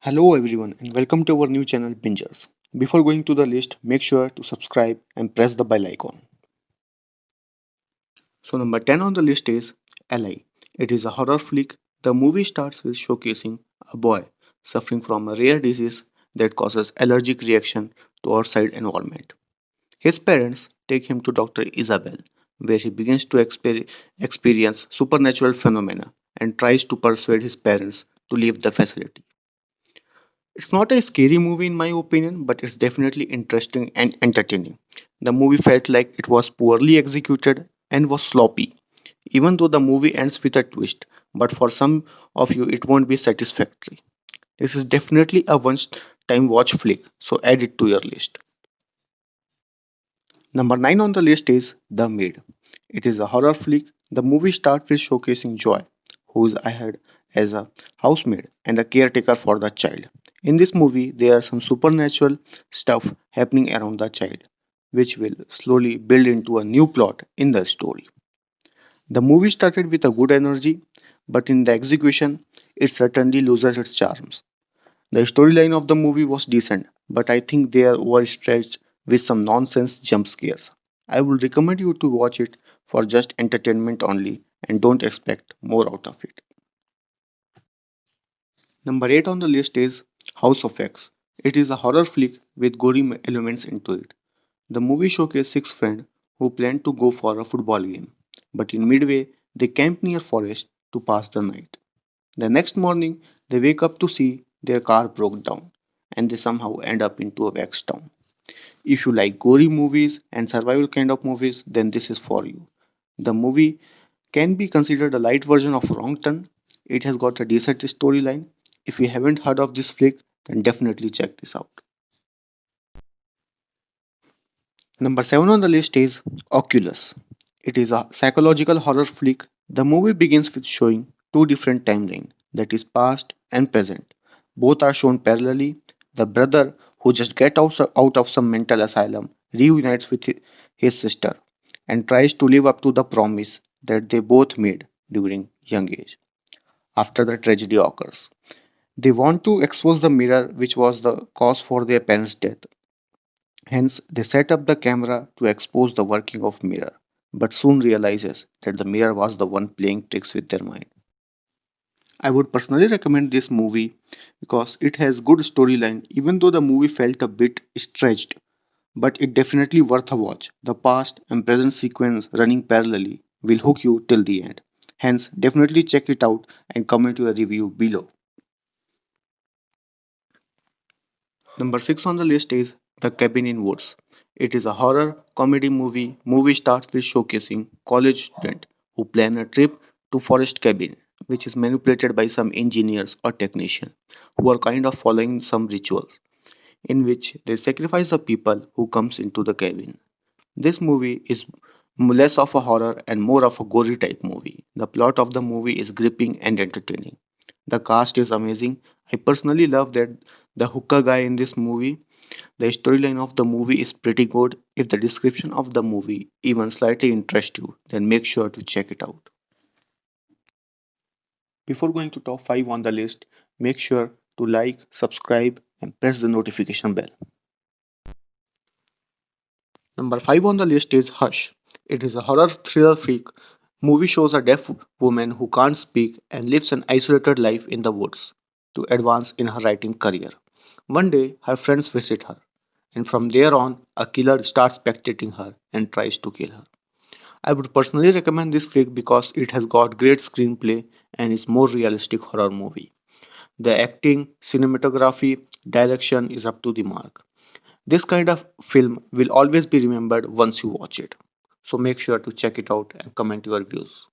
Hello everyone and welcome to our new channel Bingers. Before going to the list, make sure to subscribe and press the bell icon. So number 10 on the list is Ally. It is a horror flick. The movie starts with showcasing a boy suffering from a rare disease that causes allergic reaction to outside environment. His parents take him to Dr. Isabel, where he begins to experience supernatural phenomena and tries to persuade his parents to leave the facility. It's not a scary movie in my opinion, but it's definitely interesting and entertaining. The movie felt like it was poorly executed and was sloppy, even though the movie ends with a twist, but for some of you it won't be satisfactory. This is definitely a once time watch flick, so add it to your list. Number 9 on the list is The Maid. It is a horror flick. The movie starts with showcasing Joy, who is hired as a housemaid and a caretaker for the child. In this movie, there are some supernatural stuff happening around the child, which will slowly build into a new plot in the story. The movie started with a good energy, but in the execution, it certainly loses its charms. The storyline of the movie was decent, but I think they are overstretched with some nonsense jump scares. I would recommend you to watch it for just entertainment only and don't expect more out of it. Number 8 on the list is House of X. It is a horror flick with gory elements into it. The movie showcases six friends who plan to go for a football game, but in midway they camp near forest to pass the night. The next morning they wake up to see their car broke down and they somehow end up into a wax town. If you like gory movies and survival kind of movies, then this is for you. The movie can be considered a light version of Wrong Turn. It has got a decent storyline. If you haven't heard of this flick, then definitely check this out. Number 7 on the list is Oculus. It is a psychological horror flick. The movie begins with showing two different timelines, that is past and present. Both are shown parallelly. The brother who just get out of some mental asylum reunites with his sister and tries to live up to the promise that they both made during young age after the tragedy occurs. They want to expose the mirror which was the cause for their parents' death. Hence, they set up the camera to expose the working of mirror, but soon realizes that the mirror was the one playing tricks with their mind. I would personally recommend this movie because it has good storyline even though the movie felt a bit stretched, but it definitely worth a watch. The past and present sequence running parallelly will hook you till the end. Hence, definitely check it out and comment your review below. Number 6 on the list is The Cabin in Woods. It is a horror comedy movie. Movie starts with showcasing college student who plan a trip to forest cabin, which is manipulated by some engineers or technicians who are kind of following some rituals in which they sacrifice the people who comes into the cabin. This movie is less of a horror and more of a gory type movie. The plot of the movie is gripping and entertaining. The cast is amazing. I personally love that the hooker guy in this movie. The storyline of the movie is pretty good. If the description of the movie even slightly interests you, then make sure to check it out. Before going to top 5 on the list, make sure to like, subscribe, and press the notification bell. Number 5 on the list is Hush. It is a horror thriller freak. Movie shows a deaf woman who can't speak and lives an isolated life in the woods to advance in her writing career. One day, her friends visit her, and from there on, a killer starts spectating her and tries to kill her. I would personally recommend this flick because it has got great screenplay and is more realistic horror movie. The acting, cinematography, direction is up to the mark. This kind of film will always be remembered once you watch it. So make sure to check it out and comment your views.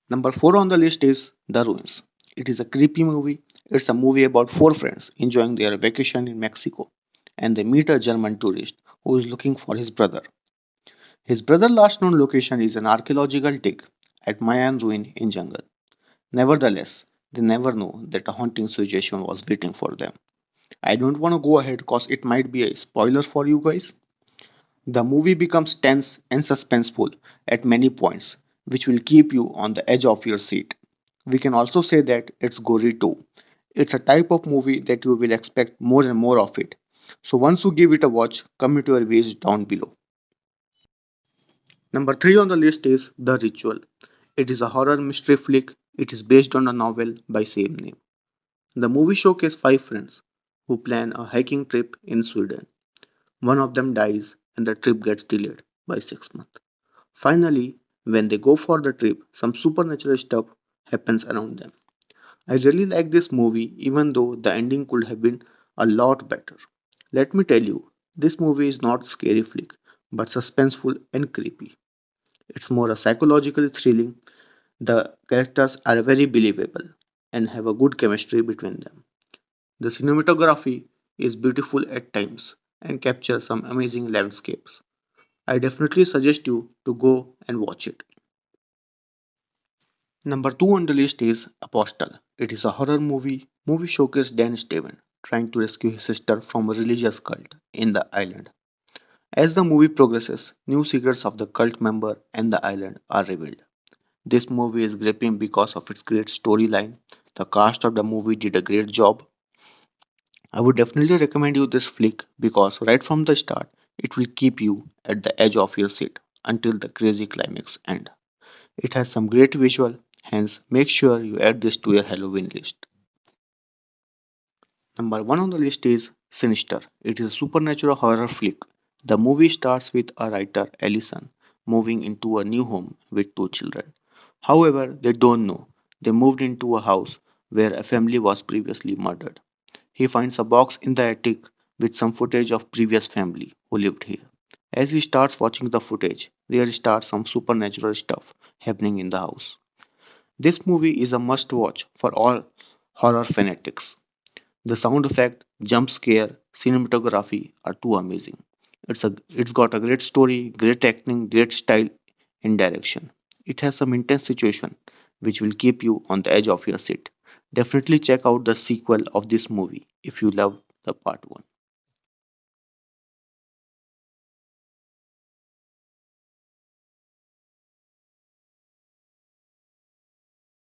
Number 4 on the list is The Ruins. It is a creepy movie. It's a movie about four friends enjoying their vacation in Mexico and they meet a German tourist who is looking for his brother. His brother's last known location is an archaeological dig at Mayan ruin in jungle. Nevertheless, they never know that a haunting situation was waiting for them. I don't want to go ahead because it might be a spoiler for you guys. The movie becomes tense and suspenseful at many points, which will keep you on the edge of your seat. We can also say that it's gory too. It's a type of movie that you will expect more and more of it. So once you give it a watch, comment your views down below. Number 3 on the list is The Ritual. It is a horror mystery flick. It is based on a novel by same name. The movie showcases five friends who plan a hiking trip in Sweden. One of them dies and the trip gets delayed by 6 months. Finally, when they go for the trip, some supernatural stuff happens around them. I really like this movie even though the ending could have been a lot better. Let me tell you, this movie is not scary flick, but suspenseful and creepy. It's more a psychologically thrilling. The characters are very believable and have a good chemistry between them. The cinematography is beautiful at times and captures some amazing landscapes. I definitely suggest you to go and watch it. Number 2 on the list is Apostle. It is a horror movie showcase Dan Steven trying to rescue his sister from a religious cult in the island. As the movie progresses, new secrets of the cult member and the island are revealed. This movie is gripping because of its great storyline. The cast of the movie did a great job. I would definitely recommend you this flick because right from the start, it will keep you at the edge of your seat until the crazy climax end. It has some great visual, hence make sure you add this to your Halloween list. Number 1 on the list is Sinister. It is a supernatural horror flick. The movie starts with a writer, Allison, moving into a new home with two children. However, they don't know they moved into a house where a family was previously murdered. He finds a box in the attic with some footage of previous family who lived here. As he starts watching the footage, there starts some supernatural stuff happening in the house. This movie is a must watch for all horror fanatics. The sound effect, jump scare, cinematography are too amazing. It's got a great story, great acting, great style and direction. It has some intense situation which will keep you on the edge of your seat. Definitely check out the sequel of this movie if you love the part 1.